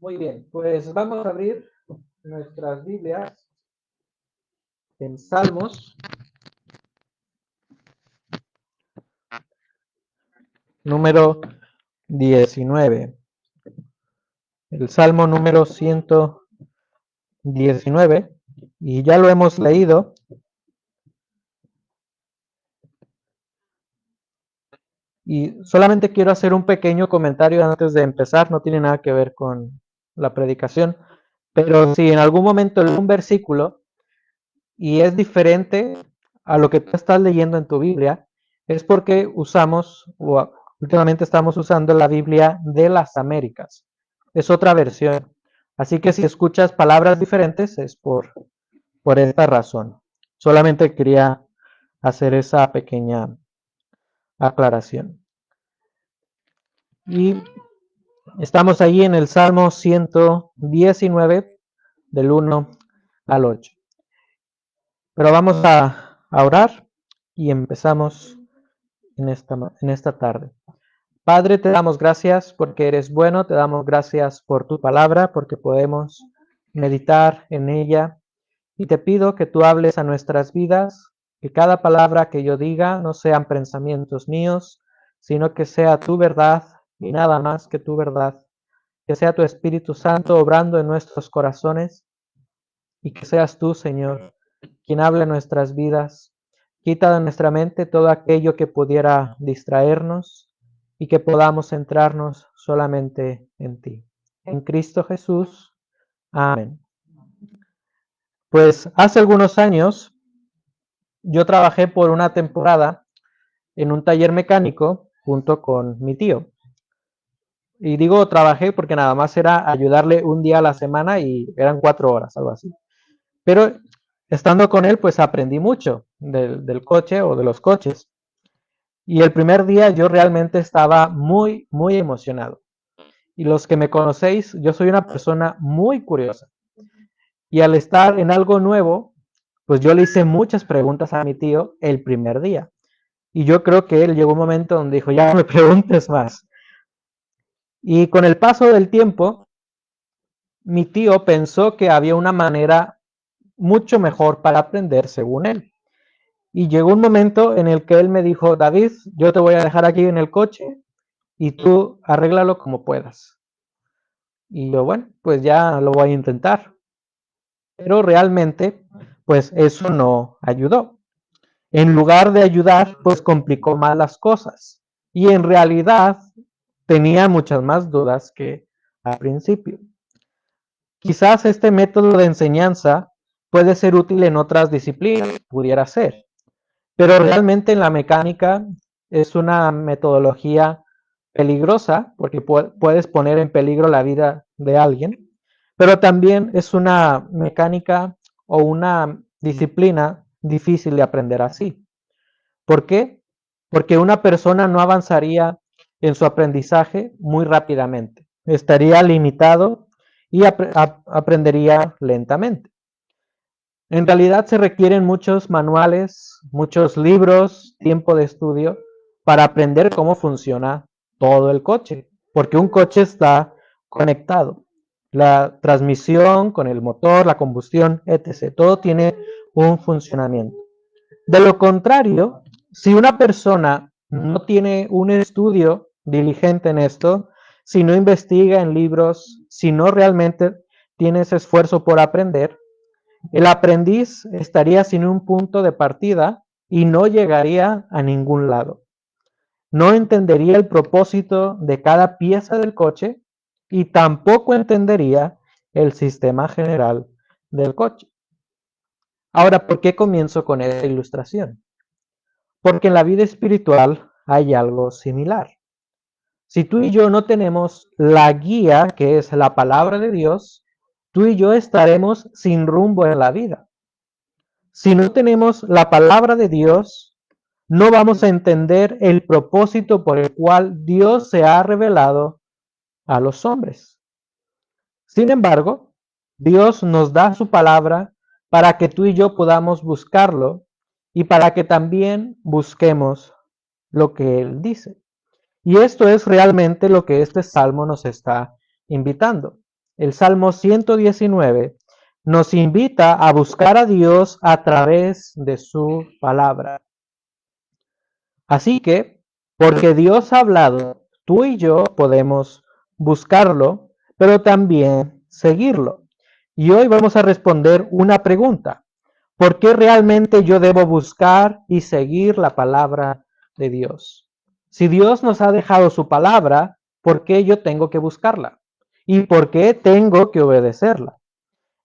Muy bien, pues vamos a abrir nuestras Biblias en Salmos número 19. El Salmo número 119, y ya lo hemos leído. Y solamente quiero hacer un pequeño comentario antes de empezar, no tiene nada que ver con la predicación, pero si en algún momento leo un versículo y es diferente a lo que tú estás leyendo en tu Biblia, es porque últimamente estamos usando la Biblia de las Américas. Es otra versión. Así que si escuchas palabras diferentes es por esta razón. Solamente quería hacer esa pequeña aclaración. Y estamos ahí en el Salmo 119, del 1 al 8. Pero vamos a orar y empezamos en esta tarde. Padre, te damos gracias porque eres bueno, te damos gracias por tu palabra, porque podemos meditar en ella. Y te pido que tú hables a nuestras vidas, que cada palabra que yo diga no sean pensamientos míos, sino que sea tu verdad y nada más que tu verdad. Que sea tu Espíritu Santo obrando en nuestros corazones y que seas tú, Señor, quien hable en nuestras vidas. Quita de nuestra mente todo aquello que pudiera distraernos y que podamos centrarnos solamente en ti. En Cristo Jesús. Amén. Pues hace algunos años yo trabajé por una temporada en un taller mecánico junto con mi tío. Y digo trabajé porque nada más era ayudarle un día a la semana y eran 4 horas, algo así. Pero estando con él, pues aprendí mucho del coche o de los coches. Y el primer día yo realmente estaba muy, muy emocionado. Y los que me conocéis, yo soy una persona muy curiosa. Y al estar en algo nuevo, pues yo le hice muchas preguntas a mi tío el primer día. Y yo creo que él llegó un momento donde dijo, ya no me preguntes más. Y con el paso del tiempo, mi tío pensó que había una manera mucho mejor para aprender según él. Y llegó un momento en el que él me dijo, David, yo te voy a dejar aquí en el coche y tú arréglalo como puedas. Y yo, bueno, pues ya lo voy a intentar. Pero realmente, pues eso no ayudó. En lugar de ayudar, pues complicó más las cosas. Y en realidad tenía muchas más dudas que al principio. Quizás este método de enseñanza puede ser útil en otras disciplinas, pudiera ser, pero realmente en la mecánica es una metodología peligrosa porque puedes poner en peligro la vida de alguien, pero también es una mecánica o una disciplina difícil de aprender así. ¿Por qué? Porque una persona no avanzaría en su aprendizaje muy rápidamente. Estaría limitado y aprendería lentamente. En realidad se requieren muchos manuales, muchos libros, tiempo de estudio para aprender cómo funciona todo el coche, porque un coche está conectado. La transmisión con el motor, la combustión, etc. Todo tiene un funcionamiento. De lo contrario, si una persona no tiene un estudio diligente en esto, si no investiga en libros, si no realmente tiene ese esfuerzo por aprender, el aprendiz estaría sin un punto de partida y no llegaría a ningún lado. No entendería el propósito de cada pieza del coche y tampoco entendería el sistema general del coche. Ahora, ¿por qué comienzo con esta ilustración? Porque en la vida espiritual hay algo similar. Si tú y yo no tenemos la guía, que es la palabra de Dios, tú y yo estaremos sin rumbo en la vida. Si no tenemos la palabra de Dios, no vamos a entender el propósito por el cual Dios se ha revelado a los hombres. Sin embargo, Dios nos da su palabra para que tú y yo podamos buscarlo y para que también busquemos lo que Él dice. Y esto es realmente lo que este salmo nos está invitando. el Salmo 119 nos invita a buscar a Dios a través de su palabra. Así que, porque Dios ha hablado, tú y yo podemos buscarlo, pero también seguirlo. Y hoy vamos a responder una pregunta. ¿Por qué realmente yo debo buscar y seguir la palabra de Dios? Si Dios nos ha dejado su palabra, ¿por qué yo tengo que buscarla? ¿Y por qué tengo que obedecerla?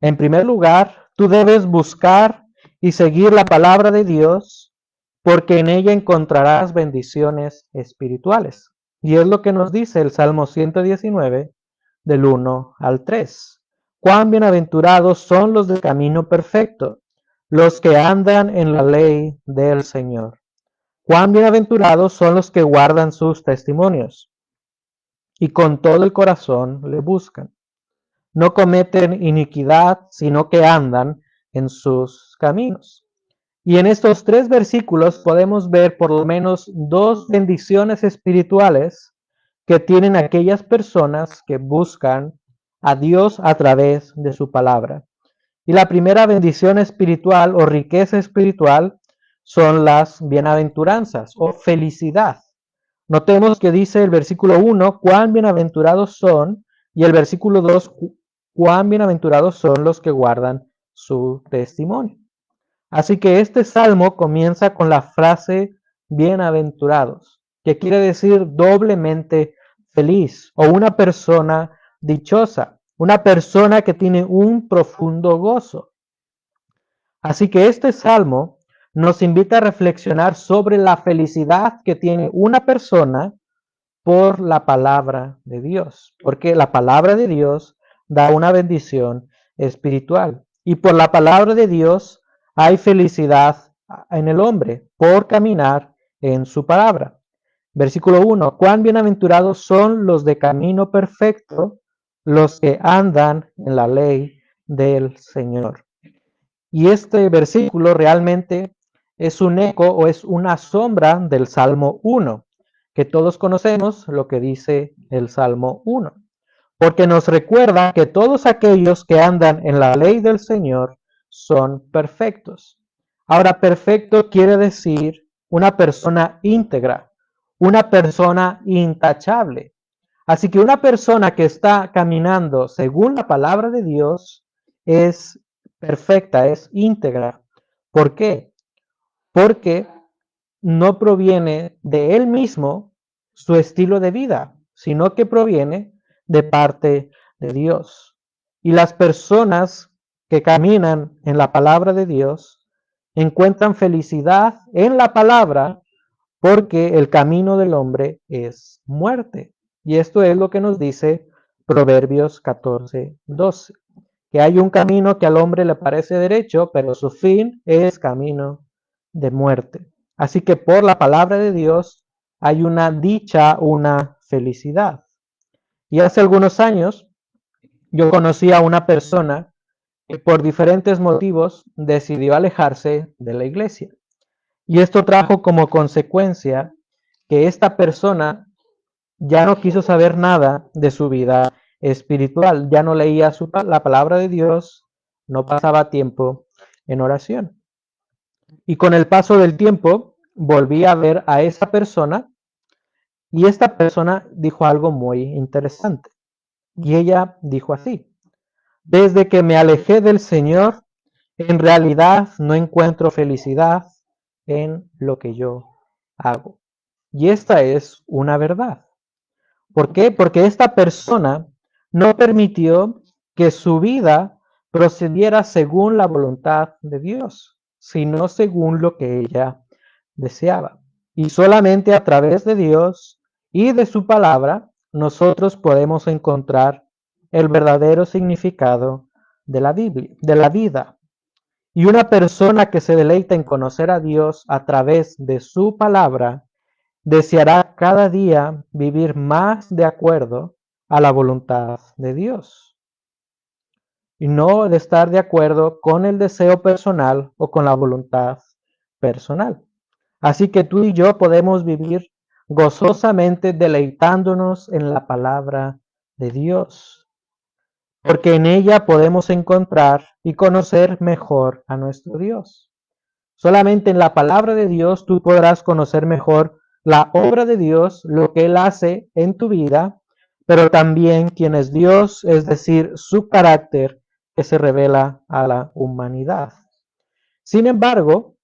En primer lugar, tú debes buscar y seguir la palabra de Dios porque en ella encontrarás bendiciones espirituales. Y es lo que nos dice el Salmo 119 del 1 al 3. Cuán bienaventurados son los del camino perfecto, los que andan en la ley del Señor. Cuán bienaventurados son los que guardan sus testimonios y con todo el corazón le buscan. No cometen iniquidad, sino que andan en sus caminos. Y en estos 3 versículos podemos ver por lo menos 2 bendiciones espirituales que tienen aquellas personas que buscan a Dios a través de su palabra. Y la primera bendición espiritual o riqueza espiritual son las bienaventuranzas o felicidad. Notemos que dice el versículo 1, cuán bienaventurados son, y el versículo 2, cuán bienaventurados son los que guardan su testimonio. Así que este salmo comienza con la frase bienaventurados, que quiere decir doblemente feliz o una persona dichosa, una persona que tiene un profundo gozo. Así que este salmo nos invita a reflexionar sobre la felicidad que tiene una persona por la palabra de Dios, porque la palabra de Dios da una bendición espiritual. Y por la palabra de Dios hay felicidad en el hombre por caminar en su palabra. Versículo 1, cuán bienaventurados son los de camino perfecto, los que andan en la ley del Señor. Y este versículo realmente es un eco o es una sombra del Salmo 1, que todos conocemos lo que dice el Salmo 1, porque nos recuerda que todos aquellos que andan en la ley del Señor son perfectos. Ahora, perfecto quiere decir una persona íntegra, una persona intachable. Así que una persona que está caminando según la palabra de Dios es perfecta, es íntegra. ¿Por qué? Porque no proviene de él mismo su estilo de vida, sino que proviene de parte de Dios. Y las personas que caminan en la palabra de Dios encuentran felicidad en la palabra porque el camino del hombre es muerte. Y esto es lo que nos dice Proverbios 14:12, que hay un camino que al hombre le parece derecho, pero su fin es camino de muerte. Así que por la palabra de Dios hay una dicha, una felicidad. Y hace algunos años yo conocí a una persona que por diferentes motivos decidió alejarse de la iglesia. Y esto trajo como consecuencia que esta persona ya no quiso saber nada de su vida espiritual, ya no leía la palabra de Dios, no pasaba tiempo en oración. Y con el paso del tiempo volví a ver a esa persona y esta persona dijo algo muy interesante. Y ella dijo así: desde que me alejé del Señor, en realidad no encuentro felicidad en lo que yo hago. Y esta es una verdad. ¿Por qué? Porque esta persona no permitió que su vida procediera según la voluntad de Dios, sino según lo que ella deseaba. Y solamente a través de Dios y de su palabra nosotros podemos encontrar el verdadero significado de la Biblia, de la vida. Y una persona que se deleita en conocer a Dios a través de su palabra deseará cada día vivir más de acuerdo a la voluntad de Dios y no de estar de acuerdo con el deseo personal o con la voluntad personal. Así que tú y yo podemos vivir gozosamente deleitándonos en la palabra de Dios. porque en ella podemos encontrar y conocer mejor a nuestro Dios. Solamente en la palabra de Dios tú podrás conocer mejor la obra de Dios, lo que Él hace en tu vida, pero también quién es Dios, es decir, su carácter que se revela a la humanidad. Sin embargo,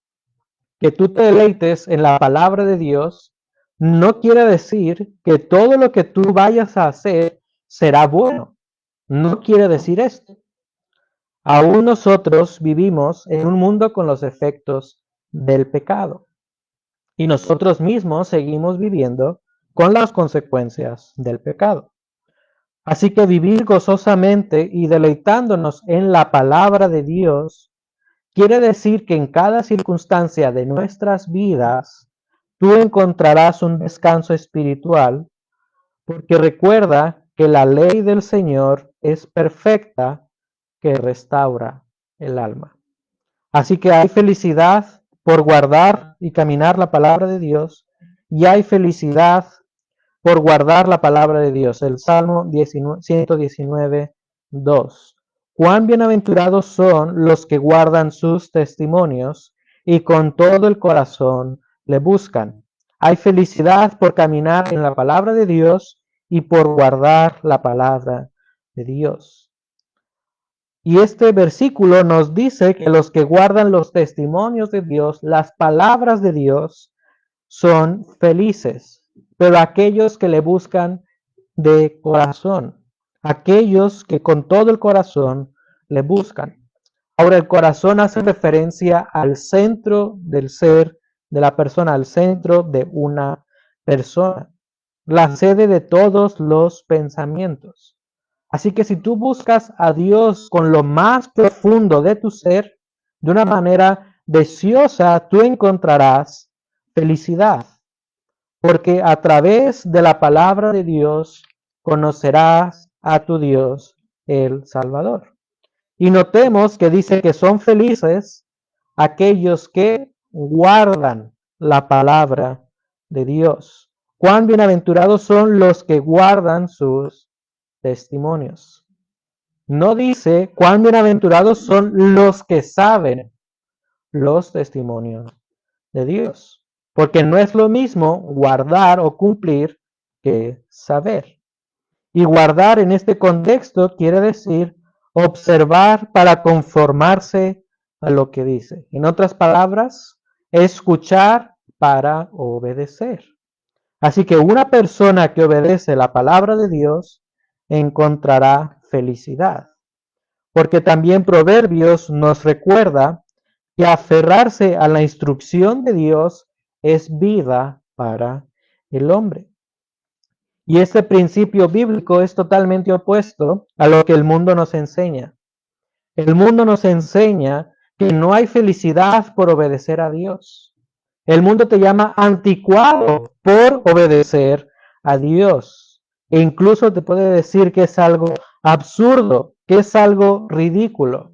que tú te deleites en la palabra de Dios no quiere decir que todo lo que tú vayas a hacer será bueno. No quiere decir esto. Aún nosotros vivimos en un mundo con los efectos del pecado y nosotros mismos seguimos viviendo con las consecuencias del pecado. Así que vivir gozosamente y deleitándonos en la palabra de Dios quiere decir que en cada circunstancia de nuestras vidas tú encontrarás un descanso espiritual, porque recuerda que la ley del Señor es perfecta, que restaura el alma. Así que hay felicidad por guardar y caminar la palabra de Dios, y hay felicidad por guardar la palabra de Dios. El Salmo 119, 2. Cuán bienaventurados son los que guardan sus testimonios y con todo el corazón le buscan. Hay felicidad por caminar en la palabra de Dios y por guardar la palabra de Dios. Y este versículo nos dice que los que guardan los testimonios de Dios, las palabras de Dios, son felices, pero aquellos que le buscan de corazón, aquellos que con todo el corazón le buscan. Ahora el corazón hace referencia al centro del ser de la persona, al centro de una persona, la sede de todos los pensamientos. Así que si tú buscas a Dios con lo más profundo de tu ser, de una manera deseosa, tú encontrarás felicidad, porque a través de la palabra de Dios conocerás a tu Dios, el Salvador. Y notemos que dice que son felices aquellos que guardan la palabra de Dios. Cuán bienaventurados son los que guardan sus testimonios. No dice cuán bienaventurados son los que saben los testimonios de Dios, porque no es lo mismo guardar o cumplir que saber. Y guardar en este contexto quiere decir observar para conformarse a lo que dice. En otras palabras, escuchar para obedecer. Así que una persona que obedece la palabra de Dios encontrará felicidad. Porque también Proverbios nos recuerda que aferrarse a la instrucción de Dios es vida para el hombre. Y este principio bíblico es totalmente opuesto a lo que el mundo nos enseña. El mundo nos enseña que no hay felicidad por obedecer a Dios. El mundo te llama anticuado por obedecer a Dios. E incluso te puede decir que es algo absurdo, que es algo ridículo.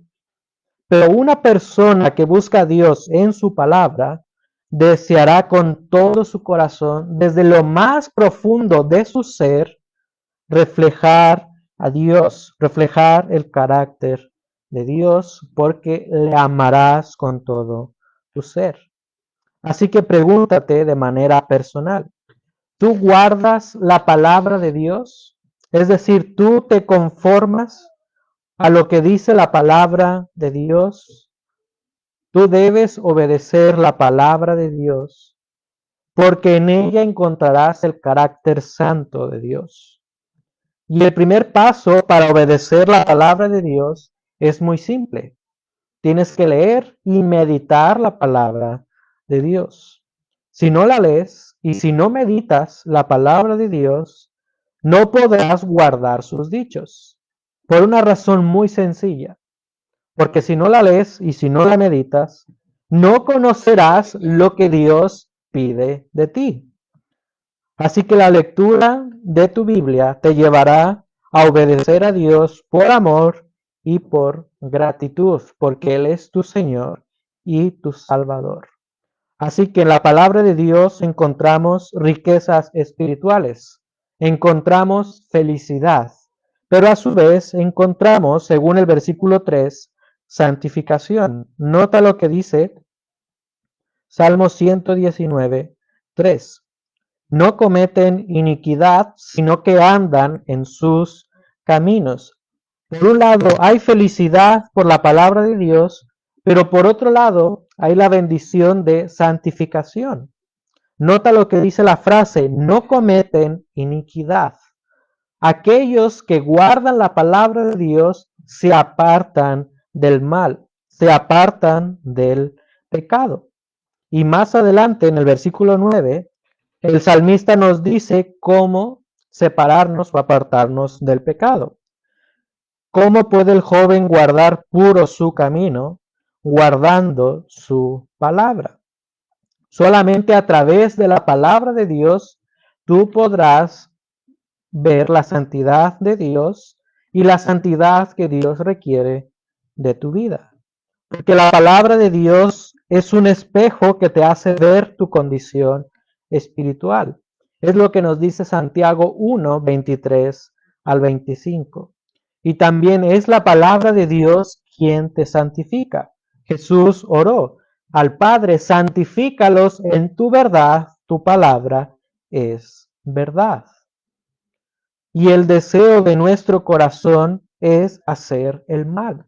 Pero una persona que busca a Dios en su palabra deseará con todo su corazón, desde lo más profundo de su ser, reflejar a Dios, reflejar el carácter de Dios, porque le amarás con todo tu ser. Así que pregúntate de manera personal, ¿tú guardas la palabra de Dios? Es decir, ¿tú te conformas a lo que dice la palabra de Dios? Tú debes obedecer la palabra de Dios, porque en ella encontrarás el carácter santo de Dios. Y el primer paso para obedecer la palabra de Dios es muy simple. Tienes que leer y meditar la palabra de Dios. Si no la lees y si no meditas la palabra de Dios, no podrás guardar sus dichos. Por una razón muy sencilla. Porque si no la lees y si no la meditas, no conocerás lo que Dios pide de ti. Así que la lectura de tu Biblia te llevará a obedecer a Dios por amor y por gratitud, porque Él es tu Señor y tu Salvador. Así que en la palabra de Dios encontramos riquezas espirituales, encontramos felicidad, Pero a su vez encontramos, según el versículo 3, santificación. Nota lo que dice Salmo 119, 3. No cometen iniquidad, sino que andan en sus caminos. Por un lado, hay felicidad por la palabra de Dios, pero por otro lado, hay la bendición de santificación. Nota lo que dice la frase, no cometen iniquidad. Aquellos que guardan la palabra de Dios se apartan del mal, se apartan del pecado. Y más adelante, en el versículo 9, el salmista nos dice cómo separarnos o apartarnos del pecado. ¿Cómo puede el joven guardar puro su camino? Guardando su palabra. Solamente a través de la palabra de Dios tú podrás ver la santidad de Dios y la santidad que Dios requiere de tu vida. Porque la palabra de Dios es un espejo que te hace ver tu condición espiritual. Es lo que nos dice Santiago 1, 23 al 25. Y también es la palabra de Dios quien te santifica. Jesús oró al Padre, santifícalos en tu verdad, tu palabra es verdad. Y el deseo de nuestro corazón es hacer el mal.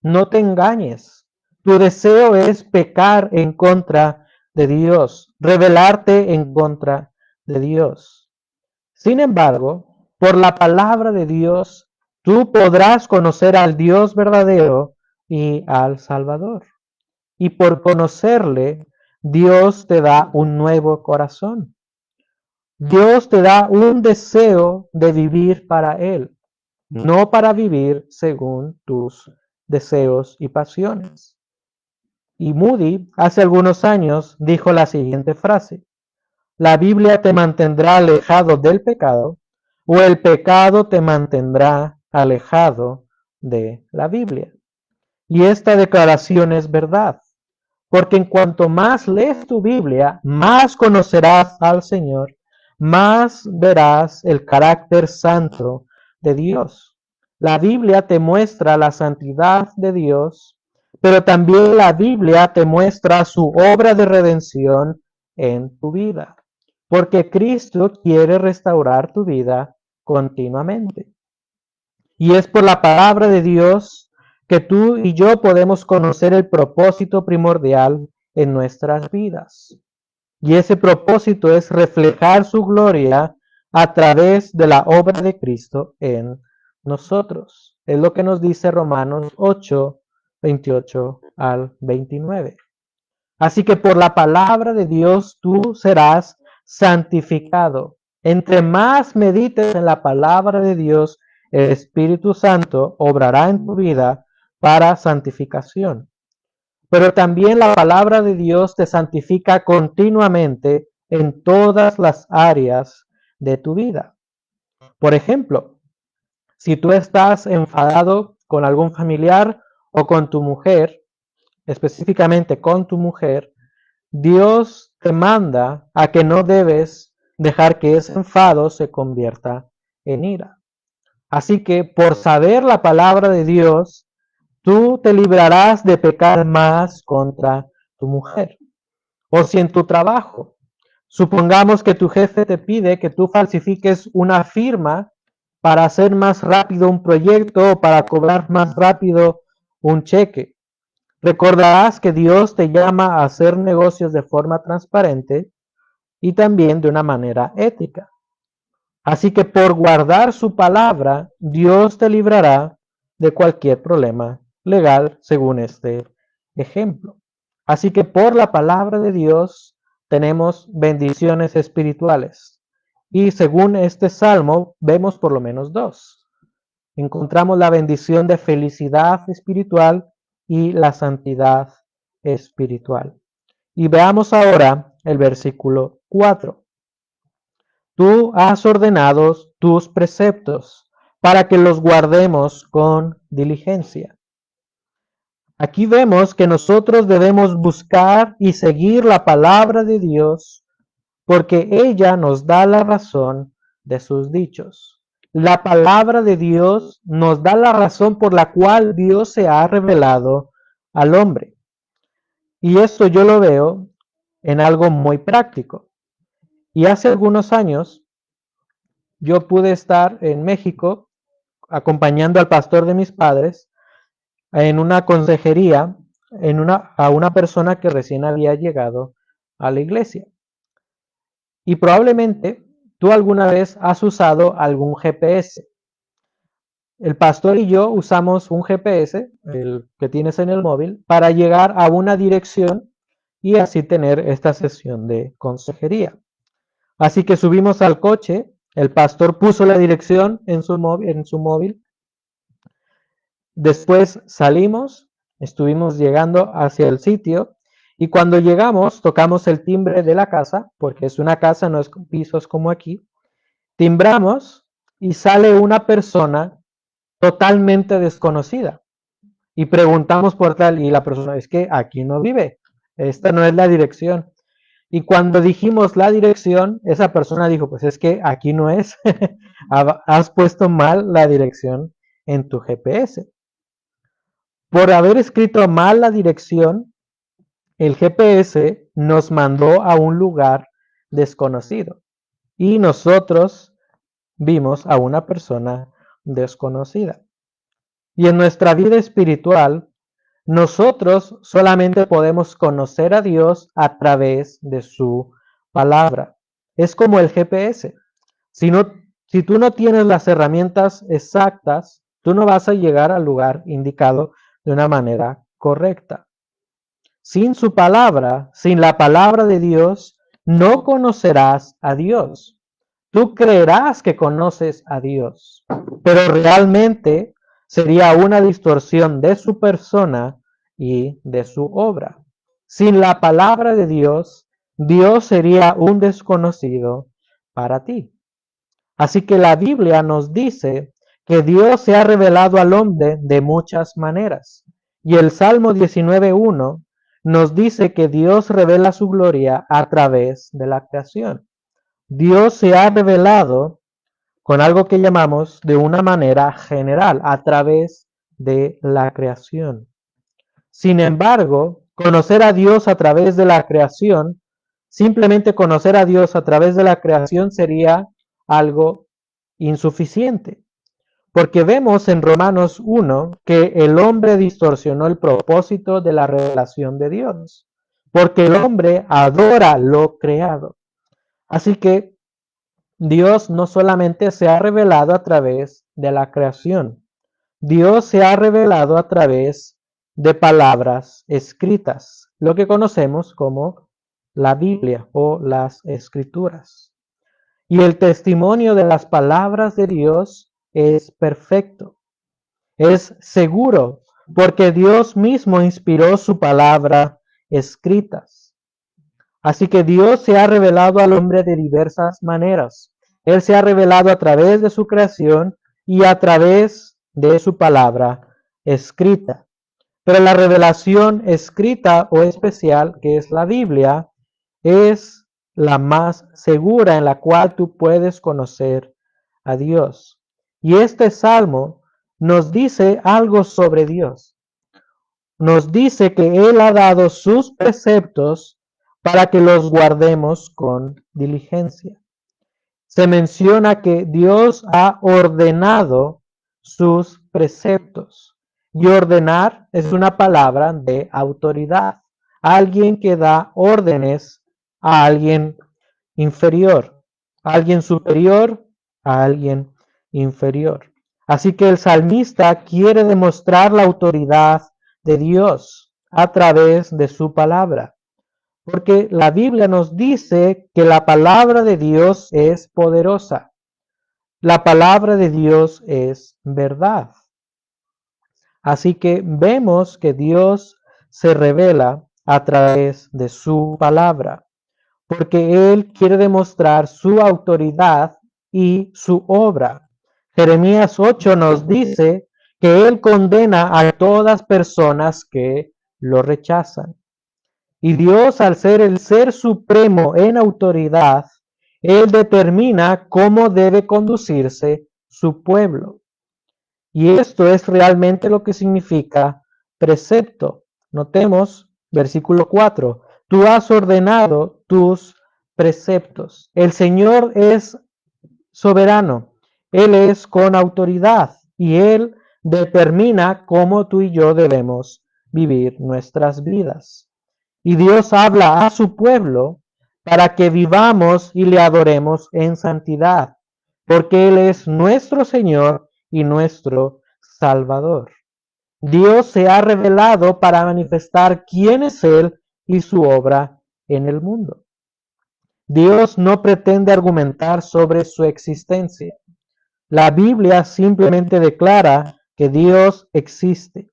No te engañes. Tu deseo es pecar en contra de Dios, rebelarte en contra de Dios. Sin embargo, por la palabra de Dios, tú podrás conocer al Dios verdadero y al Salvador. Y por conocerle, Dios te da un nuevo corazón. Dios te da un deseo de vivir para Él, no para vivir según tus deseos y pasiones. Y Moody hace algunos años dijo la siguiente frase: la Biblia te mantendrá alejado del pecado o el pecado te mantendrá alejado de la Biblia. Y esta declaración es verdad, porque en cuanto más lees tu Biblia, más conocerás al Señor, más verás el carácter santo de Dios. La Biblia te muestra la santidad de Dios, pero también la Biblia te muestra su obra de redención en tu vida, porque Cristo quiere restaurar tu vida continuamente. Y es por la palabra de Dios que tú y yo podemos conocer el propósito primordial en nuestras vidas. Y ese propósito es reflejar su gloria a través de la obra de Cristo en nosotros. Es lo que nos dice Romanos 8, 28 al 29. Así que por la palabra de Dios tú serás santificado. Entre más medites en la palabra de Dios, el Espíritu Santo obrará en tu vida para santificación. Pero también la palabra de Dios te santifica continuamente en todas las áreas de tu vida. Por ejemplo, si tú estás enfadado con algún familiar o con tu mujer, específicamente con tu mujer, Dios te manda a que no debes dejar que ese enfado se convierta en ira. Así que por saber la palabra de Dios, tú te librarás de pecar más contra tu mujer. O si en tu trabajo, supongamos que tu jefe te pide que tú falsifiques una firma para hacer más rápido un proyecto o para cobrar más rápido un cheque. Recordarás que Dios te llama a hacer negocios de forma transparente y también de una manera ética. Así que por guardar su palabra, Dios te librará de cualquier problema legal según este ejemplo. Así que por la palabra de Dios tenemos bendiciones espirituales. Y según este salmo vemos por lo menos dos. Encontramos la bendición de felicidad espiritual y la santidad espiritual. Y veamos ahora el versículo 4. Tú has ordenado tus preceptos para que los guardemos con diligencia. Aquí vemos que nosotros debemos buscar y seguir la palabra de Dios porque ella nos da la razón de sus dichos. La palabra de Dios nos da la razón por la cual Dios se ha revelado al hombre. Y esto yo lo veo en algo muy práctico. Y hace algunos años yo pude estar en México acompañando al pastor de mis padres en una consejería a una persona que recién había llegado a la iglesia. Y probablemente tú alguna vez has usado algún GPS. El pastor y yo usamos un GPS, el que tienes en el móvil, para llegar a una dirección y así tener esta sesión de consejería. Así que subimos al coche, el pastor puso la dirección en su móvil. Después salimos, estuvimos llegando hacia el sitio y cuando llegamos tocamos el timbre de la casa, porque es una casa, no es pisos como aquí. Timbramos y sale una persona totalmente desconocida. Y preguntamos por tal y la persona, es que aquí no vive, esta no es la dirección. Y cuando dijimos la dirección, esa persona dijo, pues es que aquí no es, has puesto mal la dirección en tu GPS. Por haber escrito mal la dirección, el GPS nos mandó a un lugar desconocido y nosotros vimos a una persona desconocida. Y en nuestra vida espiritual, nosotros solamente podemos conocer a Dios a través de su palabra. Es como el GPS. Si, no, si tú no tienes las herramientas exactas, tú no vas a llegar al lugar indicado de una manera correcta. Sin su palabra, sin la palabra de Dios, no conocerás a Dios. Tú creerás que conoces a Dios, pero realmente sería una distorsión de su persona y de su obra. Sin la palabra de Dios, Dios sería un desconocido para ti. Así que la Biblia nos dice que Dios se ha revelado al hombre de muchas maneras. Y el Salmo 19.1 nos dice que Dios revela su gloria a través de la creación. Dios se ha revelado con algo que llamamos de una manera general, a través de la creación. Sin embargo, conocer a Dios a través de la creación, simplemente conocer a Dios a través de la creación sería algo insuficiente. Porque vemos en Romanos 1 que el hombre distorsionó el propósito de la revelación de Dios. Porque el hombre adora lo creado. Así que Dios no solamente se ha revelado a través de la creación, Dios se ha revelado a través de palabras escritas, lo que conocemos como la Biblia o las Escrituras. Y el testimonio de las palabras de Dios es perfecto, es seguro, porque Dios mismo inspiró su palabra escritas. Así que Dios se ha revelado al hombre de diversas maneras. Él se ha revelado a través de su creación y a través de su palabra escrita. Pero la revelación escrita o especial, que es la Biblia, es la más segura en la cual tú puedes conocer a Dios. Y este salmo nos dice algo sobre Dios. Nos dice que Él ha dado sus preceptos para que los guardemos con diligencia. Se menciona que Dios ha ordenado sus preceptos. Y ordenar es una palabra de autoridad. Alguien que da órdenes a alguien inferior. Alguien superior a alguien inferior. Así que el salmista quiere demostrar la autoridad de Dios a través de su palabra. Porque la Biblia nos dice que la palabra de Dios es poderosa. La palabra de Dios es verdad. Así que vemos que Dios se revela a través de su palabra, porque Él quiere demostrar su autoridad y su obra. Jeremías 8 nos dice que Él condena a todas personas que lo rechazan. Y Dios, al ser el ser supremo en autoridad, Él determina cómo debe conducirse su pueblo. Y esto es realmente lo que significa precepto. Notemos versículo 4. Tú has ordenado tus preceptos. El Señor es soberano. Él es con autoridad y Él determina cómo tú y yo debemos vivir nuestras vidas. Y Dios habla a su pueblo para que vivamos y le adoremos en santidad, porque Él es nuestro Señor y nuestro Salvador. Dios se ha revelado para manifestar quién es Él y su obra en el mundo. Dios no pretende argumentar sobre su existencia. La Biblia simplemente declara que Dios existe.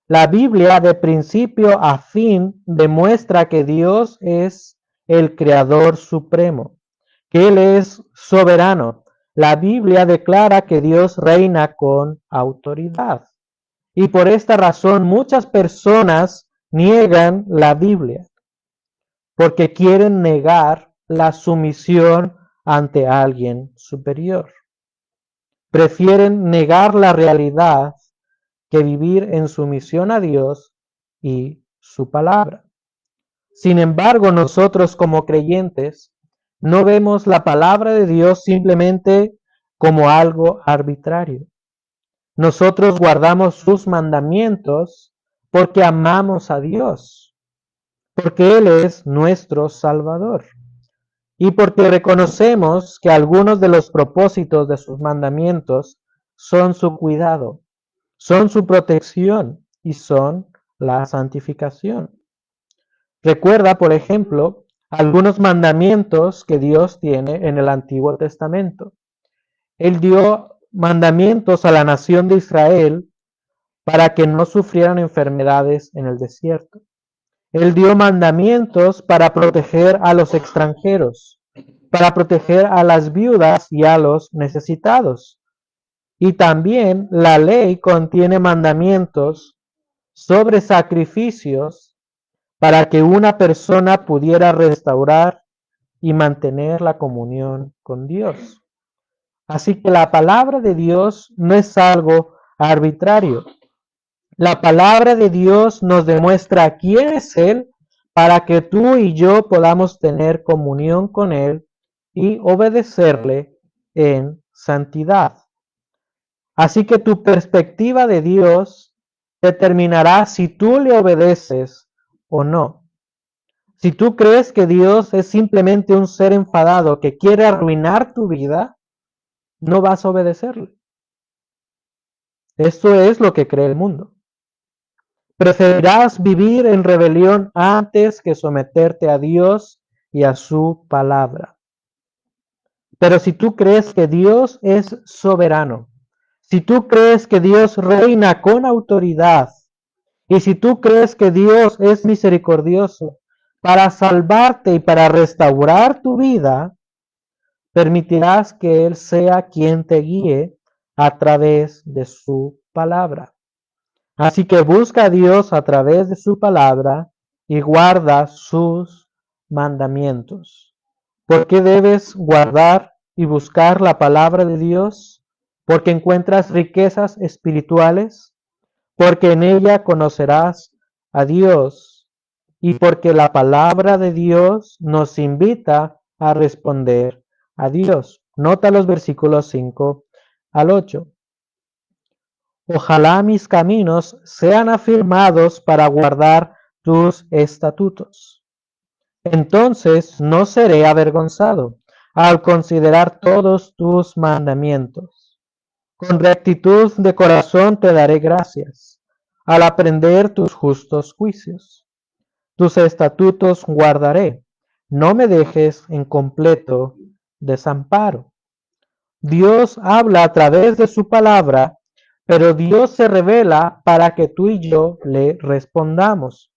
La Biblia de principio a fin demuestra que Dios es el Creador supremo, que Él es soberano. La Biblia declara que Dios reina con autoridad. Y por esta razón muchas personas niegan la Biblia, porque quieren negar la sumisión ante alguien superior. Prefieren negar la realidad que vivir en sumisión a Dios y su palabra. Sin embargo, nosotros como creyentes no vemos la palabra de Dios simplemente como algo arbitrario. Nosotros guardamos sus mandamientos porque amamos a Dios, porque Él es nuestro Salvador y porque reconocemos que algunos de los propósitos de sus mandamientos son su cuidado, son su protección y son la santificación. Recuerda, por ejemplo, algunos mandamientos que Dios tiene en el Antiguo Testamento. Él dio mandamientos a la nación de Israel para que no sufrieran enfermedades en el desierto. Él dio mandamientos para proteger a los extranjeros, para proteger a las viudas y a los necesitados. Y también la ley contiene mandamientos sobre sacrificios para que una persona pudiera restaurar y mantener la comunión con Dios. Así que la palabra de Dios no es algo arbitrario. La palabra de Dios nos demuestra quién es Él para que tú y yo podamos tener comunión con Él y obedecerle en santidad. Así que tu perspectiva de Dios determinará si tú le obedeces o no. Si tú crees que Dios es simplemente un ser enfadado que quiere arruinar tu vida, no vas a obedecerle. Esto es lo que cree el mundo. Preferirás vivir en rebelión antes que someterte a Dios y a su palabra. Pero si tú crees que Dios es soberano, si tú crees que Dios reina con autoridad, y si tú crees que Dios es misericordioso para salvarte y para restaurar tu vida, permitirás que Él sea quien te guíe a través de su palabra. Así que busca a Dios a través de su palabra y guarda sus mandamientos. ¿Por qué debes guardar y buscar la palabra de Dios? Porque encuentras riquezas espirituales, porque en ella conocerás a Dios y porque la palabra de Dios nos invita a responder a Dios. Nota los versículos 5 al 8. Ojalá mis caminos sean afirmados para guardar tus estatutos. Entonces no seré avergonzado al considerar todos tus mandamientos. Con rectitud de corazón te daré gracias al aprender tus justos juicios. Tus estatutos guardaré. No me dejes en completo desamparo. Dios habla a través de su palabra, pero Dios se revela para que tú y yo le respondamos.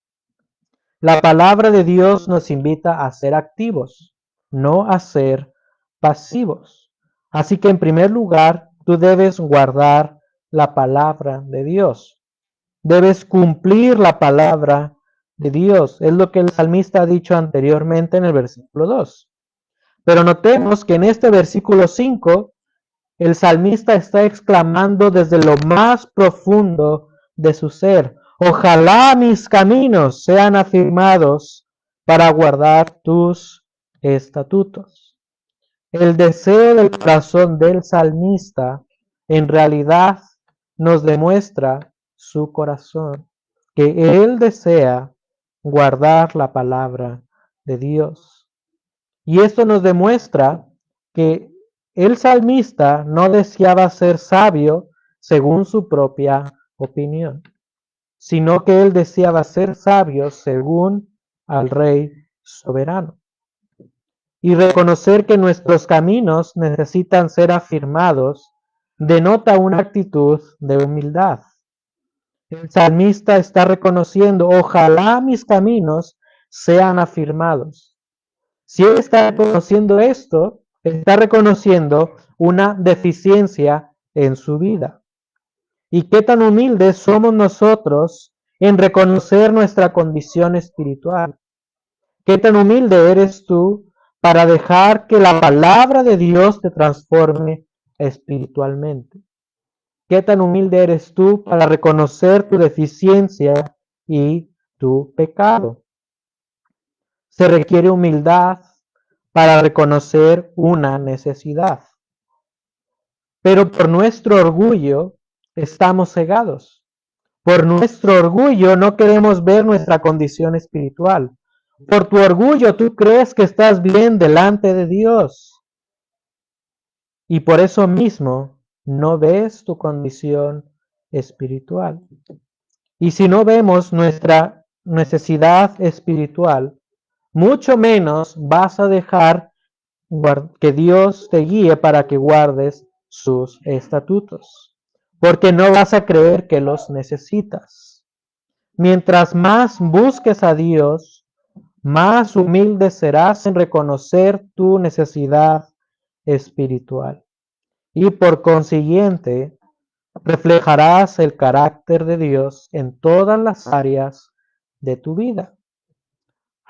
La palabra de Dios nos invita a ser activos, no a ser pasivos. Así que en primer lugar, tú debes guardar la palabra de Dios. Debes cumplir la palabra de Dios. Es lo que el salmista ha dicho anteriormente en el versículo 2. Pero notemos que en este versículo 5 El salmista está exclamando desde lo más profundo de su ser: ojalá mis caminos sean afirmados para guardar tus estatutos. El deseo del corazón del salmista en realidad nos demuestra su corazón, que él desea guardar la palabra de Dios. Y esto nos demuestra que el salmista no deseaba ser sabio según su propia opinión, sino que él deseaba ser sabio según al Rey soberano. Y reconocer que nuestros caminos necesitan ser afirmados denota una actitud de humildad. El salmista está reconociendo: ojalá mis caminos sean afirmados. Si él está reconociendo esto, está reconociendo una deficiencia en su vida. ¿Y qué tan humildes somos nosotros en reconocer nuestra condición espiritual? ¿Qué tan humilde eres tú para dejar que la palabra de Dios te transforme espiritualmente? ¿Qué tan humilde eres tú para reconocer tu deficiencia y tu pecado? Se requiere humildad para reconocer una necesidad. Pero por nuestro orgullo estamos cegados. Por nuestro orgullo no queremos ver nuestra condición espiritual. Por tu orgullo tú crees que estás bien delante de Dios. Y por eso mismo no ves tu condición espiritual. Y si no vemos nuestra necesidad espiritual, mucho menos vas a dejar que Dios te guíe para que guardes sus estatutos, porque no vas a creer que los necesitas. Mientras más busques a Dios, más humilde serás en reconocer tu necesidad espiritual. Y por consiguiente, reflejarás el carácter de Dios en todas las áreas de tu vida.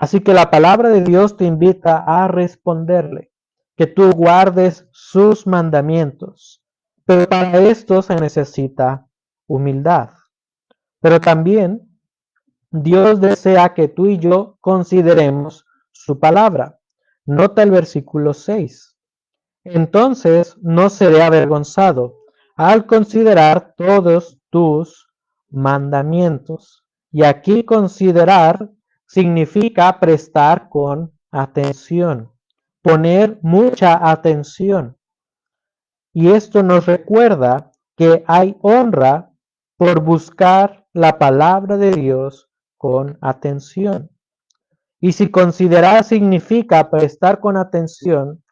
Así que la palabra de Dios te invita a responderle, que tú guardes sus mandamientos. Pero para esto se necesita humildad. Pero también Dios desea que tú y yo consideremos su palabra. Nota el versículo 6. Entonces no seré avergonzado al considerar todos tus mandamientos. Y aquí considerar significa prestar con atención, poner mucha atención. Y esto nos recuerda que hay honra por buscar la palabra de Dios con atención. Y si considerar significa prestar con atención,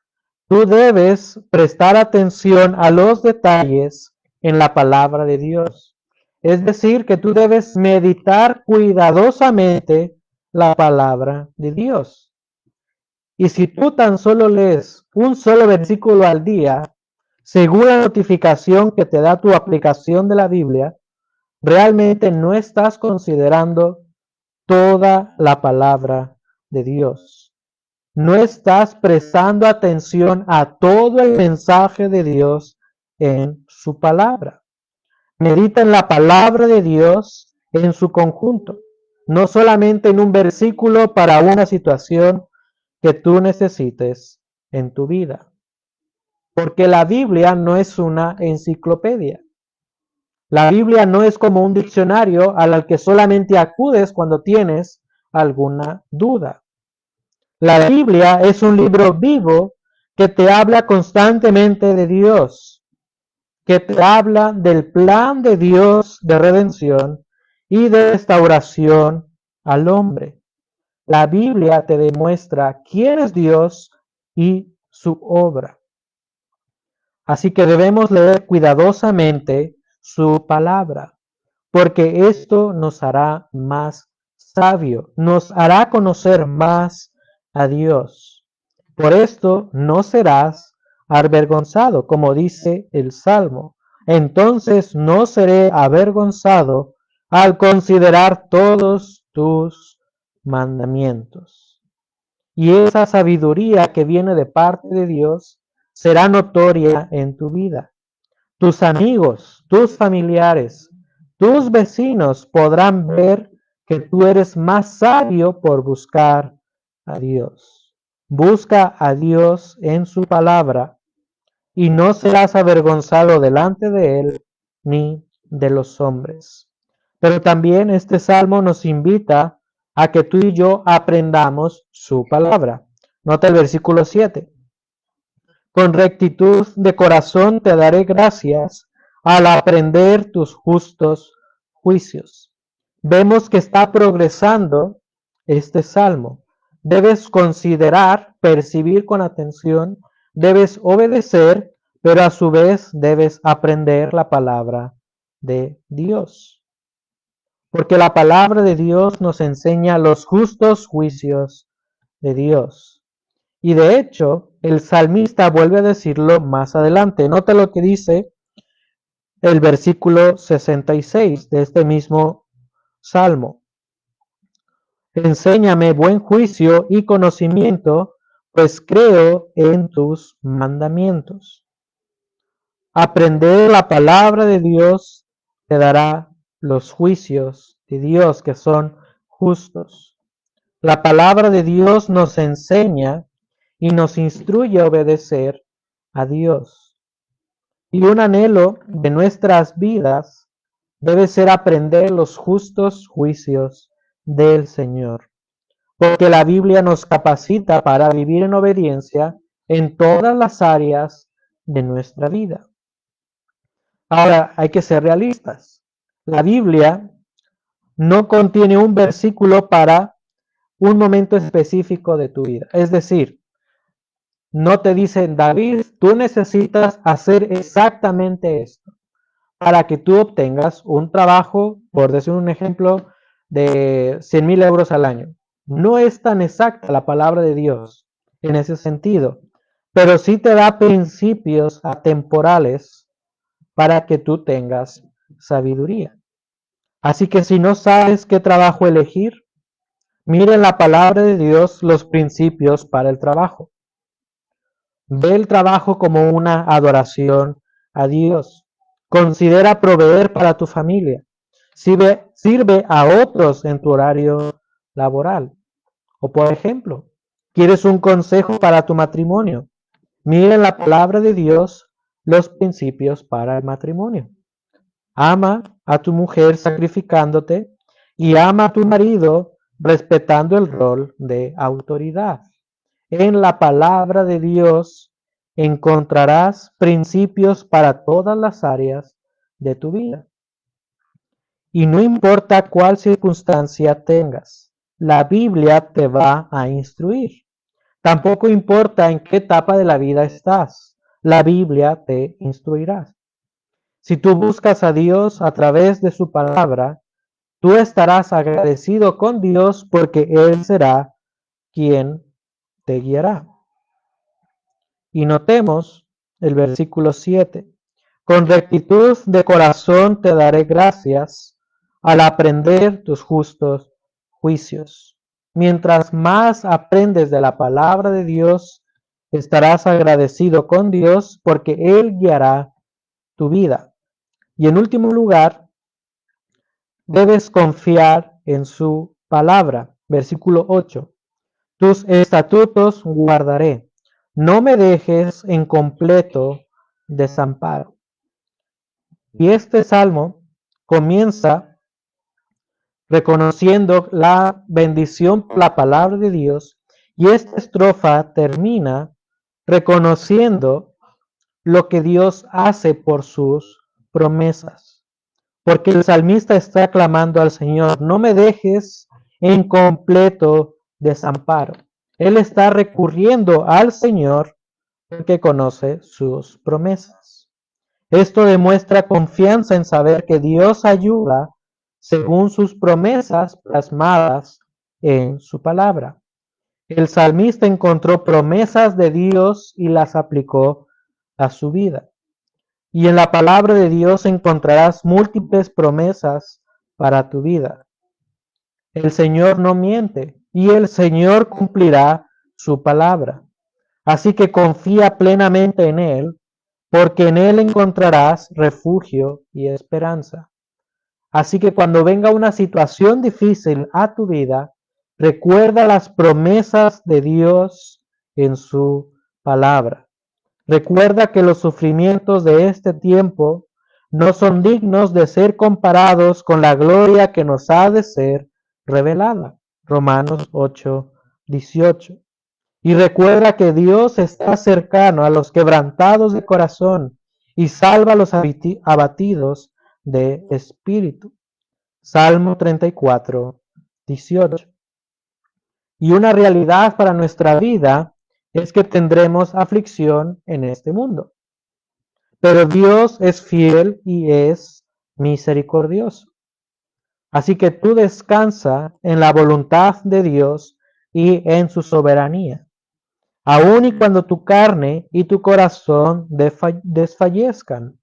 tú debes prestar atención a los detalles en la palabra de Dios. Es decir, que tú debes meditar cuidadosamente la palabra de Dios. Y si tú tan solo lees un solo versículo al día, según la notificación que te da tu aplicación de la Biblia, realmente no estás considerando toda la palabra de Dios. No estás prestando atención a todo el mensaje de Dios en su palabra. Medita en la palabra de Dios en su conjunto, no solamente en un versículo para una situación que tú necesites en tu vida. Porque la Biblia no es una enciclopedia. La Biblia no es como un diccionario al que solamente acudes cuando tienes alguna duda. La Biblia es un libro vivo que te habla constantemente de Dios, que te habla del plan de Dios de redención y de restauración al hombre. La Biblia te demuestra quién es Dios y su obra. Así que debemos leer cuidadosamente su palabra, porque esto nos hará más sabio, nos hará conocer más a Dios. Por esto no serás avergonzado, como dice el Salmo. Entonces no seré avergonzado al considerar todos tus mandamientos. Y esa sabiduría que viene de parte de Dios será notoria en tu vida. Tus amigos, tus familiares, tus vecinos podrán ver que tú eres más sabio por buscar a Dios. Busca a Dios en su palabra y no serás avergonzado delante de Él ni de los hombres. Pero también este salmo nos invita a que tú y yo aprendamos su palabra. Nota el versículo 7. Con rectitud de corazón te daré gracias al aprender tus justos juicios. Vemos que está progresando este salmo. Debes considerar, percibir con atención, debes obedecer, pero a su vez debes aprender la palabra de Dios. Porque la palabra de Dios nos enseña los justos juicios de Dios. Y de hecho, el salmista vuelve a decirlo más adelante. Nota lo que dice el versículo 66 de este mismo salmo. Enséñame buen juicio y conocimiento, pues creo en tus mandamientos. Aprender la palabra de Dios te dará los juicios de Dios que son justos. La palabra de Dios nos enseña y nos instruye a obedecer a Dios. Y un anhelo de nuestras vidas debe ser aprender los justos juicios del Señor, porque la Biblia nos capacita para vivir en obediencia en todas las áreas de nuestra vida. Ahora, hay que ser realistas. La Biblia no contiene un versículo para un momento específico de tu vida. Es decir, no te dicen, David, tú necesitas hacer exactamente esto para que tú obtengas un trabajo, por decir un ejemplo, de 100,000 euros al año. No es tan exacta la palabra de Dios en ese sentido, pero sí te da principios atemporales para que tú tengas sabiduría. Así que si no sabes qué trabajo elegir, mira en la palabra de Dios los principios para el trabajo. Ve el trabajo como una adoración a Dios. Considera proveer para tu familia. Sirve a otros en tu horario laboral. O por ejemplo, ¿quieres un consejo para tu matrimonio? Mira en la palabra de Dios los principios para el matrimonio. Ama a tu mujer sacrificándote y ama a tu marido respetando el rol de autoridad. En la palabra de Dios encontrarás principios para todas las áreas de tu vida. Y no importa cuál circunstancia tengas, la Biblia te va a instruir. Tampoco importa en qué etapa de la vida estás, la Biblia te instruirá. Si tú buscas a Dios a través de su palabra, tú estarás agradecido con Dios porque Él será quien te guiará. Y notemos el versículo 7. Con rectitud de corazón te daré gracias al aprender tus justos juicios. Mientras más aprendes de la palabra de Dios, estarás agradecido con Dios porque Él guiará tu vida. Y en último lugar, debes confiar en su palabra. Versículo 8. Tus estatutos guardaré. No me dejes en completo desamparo. Y este salmo comienza reconociendo la bendición por la palabra de Dios y esta estrofa termina reconociendo lo que Dios hace por sus promesas. Porque el salmista está clamando al Señor, no me dejes en completo desamparo. Él está recurriendo al Señor porque conoce sus promesas. Esto demuestra confianza en saber que Dios ayuda según sus promesas plasmadas en su palabra. El salmista encontró promesas de Dios y las aplicó a su vida. Y en la palabra de Dios encontrarás múltiples promesas para tu vida. El Señor no miente y el Señor cumplirá su palabra. Así que confía plenamente en Él, porque en Él encontrarás refugio y esperanza. Así que cuando venga una situación difícil a tu vida, recuerda las promesas de Dios en su palabra. Recuerda que los sufrimientos de este tiempo no son dignos de ser comparados con la gloria que nos ha de ser revelada. Romanos 8:18. Y recuerda que Dios está cercano a los quebrantados de corazón y salva a los abatidos de espíritu. Salmo 34:18. Y una realidad para nuestra vida es que tendremos aflicción en este mundo. Pero Dios es fiel y es misericordioso. Así que tú descansa en la voluntad de Dios y en su soberanía, aun y cuando tu carne y tu corazón desfallezcan,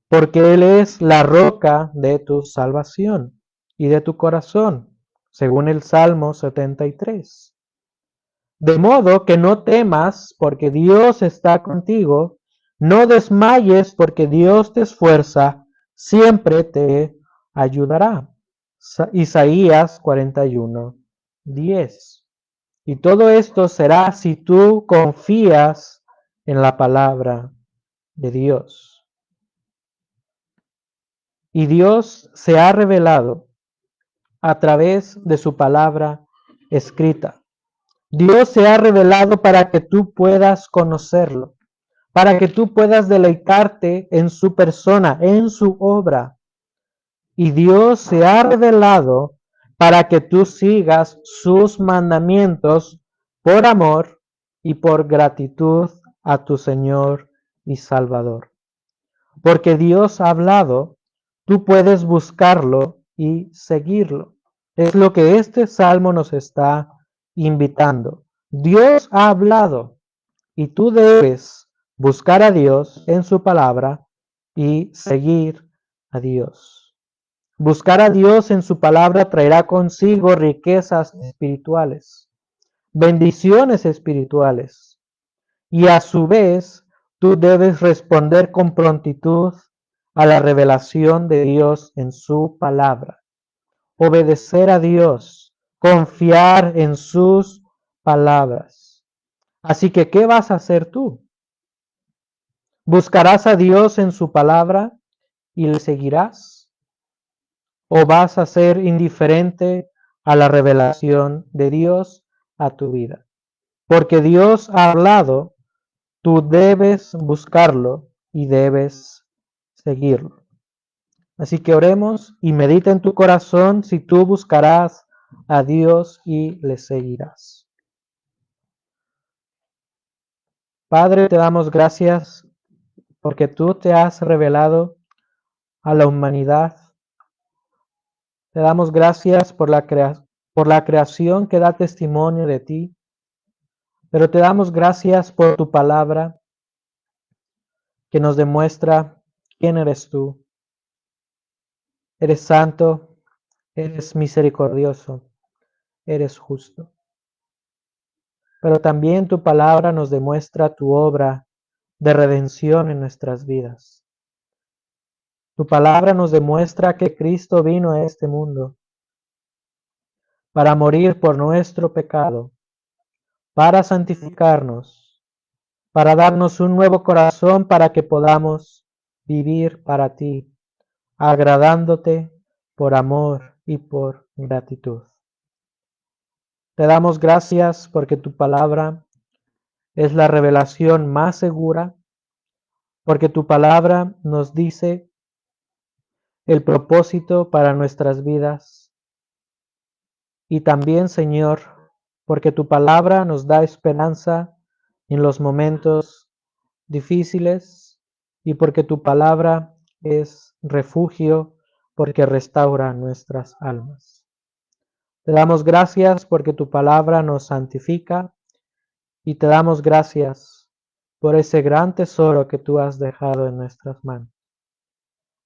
porque Él es la roca de tu salvación y de tu corazón, según el Salmo 73. De modo que no temas, porque Dios está contigo, no desmayes, porque Dios te esfuerza, siempre te ayudará. Isaías 41:10. Y todo esto será si tú confías en la palabra de Dios. Y Dios se ha revelado a través de su palabra escrita. Dios se ha revelado para que tú puedas conocerlo, para que tú puedas deleitarte en su persona, en su obra. Y Dios se ha revelado para que tú sigas sus mandamientos por amor y por gratitud a tu Señor y Salvador. Porque Dios ha hablado, tú puedes buscarlo y seguirlo. Es lo que este salmo nos está invitando. Dios ha hablado y tú debes buscar a Dios en su palabra y seguir a Dios. Buscar a Dios en su palabra traerá consigo riquezas espirituales, bendiciones espirituales, y a su vez tú debes responder con prontitud a la revelación de Dios en su palabra, obedecer a Dios, confiar en sus palabras. Así que, ¿qué vas a hacer tú? ¿Buscarás a Dios en su palabra y le seguirás? ¿O vas a ser indiferente a la revelación de Dios a tu vida? Porque Dios ha hablado, tú debes buscarlo y debes seguirlo. Así que oremos y medita en tu corazón si tú buscarás a Dios y le seguirás. Padre, te damos gracias porque tú te has revelado a la humanidad. Te damos gracias por la creación que da testimonio de ti, pero te damos gracias por tu palabra que nos demuestra quién eres tú. Eres santo, eres misericordioso, eres justo. Pero también tu palabra nos demuestra tu obra de redención en nuestras vidas. Tu palabra nos demuestra que Cristo vino a este mundo para morir por nuestro pecado, para santificarnos, para darnos un nuevo corazón para que podamos vivir para ti, agradándote por amor y por gratitud. Te damos gracias porque tu palabra es la revelación más segura, porque tu palabra nos dice el propósito para nuestras vidas. Y también, Señor, porque tu palabra nos da esperanza en los momentos difíciles y porque tu palabra es refugio porque restaura nuestras almas. Te damos gracias porque tu palabra nos santifica y te damos gracias por ese gran tesoro que tú has dejado en nuestras manos.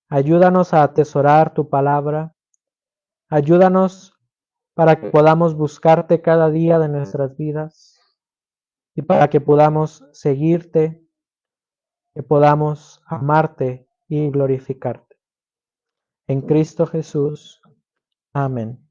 Ayúdanos a atesorar tu palabra. Ayúdanos para que podamos buscarte cada día de nuestras vidas. y para que podamos seguirte, que podamos amarte y glorificarte. En Cristo Jesús. Amén.